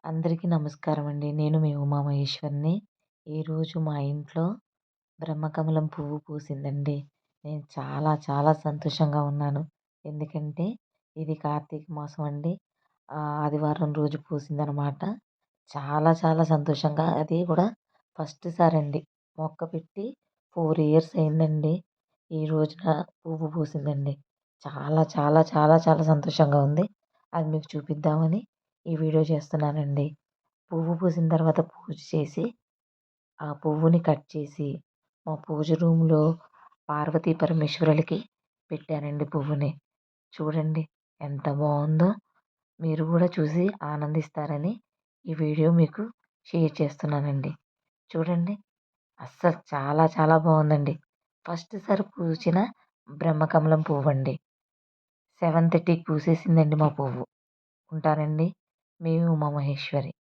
అందరికీ నమస్కారం అండి. నేను మీ ఉమామహేశ్వరిని. ఈరోజు మా ఇంట్లో బ్రహ్మకమలం పువ్వు పూసిందండి. నేను చాలా చాలా సంతోషంగా ఉన్నాను. ఎందుకంటే ఇది కార్తీక మాసం అండి. ఆదివారం రోజు పూసిందనమాట. చాలా చాలా సంతోషంగా అది కూడా ఫస్ట్ సారండి. మొక్క పెట్టి 4 ఇయర్స్ అయిందండి. ఈ రోజున పువ్వు పూసిందండి. చాలా చాలా చాలా చాలా సంతోషంగా ఉంది. అది మీకు చూపిద్దామని ఈ వీడియో చేస్తున్నానండి. పువ్వు పూసిన తర్వాత పూజ చేసి, ఆ పువ్వుని కట్ చేసి, మా పూజ రూమ్‌లో పార్వతీ పరమేశ్వరులకి పెట్టానండి పువ్వుని. చూడండి ఎంత బావుందో! మీరు కూడా చూసి ఆనందిస్తారని ఈ వీడియో మీకు షేర్ చేస్తున్నానండి. చూడండి అస్సలు చాలా చాలా బావుందండి. ఫస్ట్ సారి పూసిన బ్రహ్మకమలం పువ్వండి. 7:30కి పూసేసిందండి మా పువ్వు. ఉంటానండి. మీ ఉమామహేశ్వరి.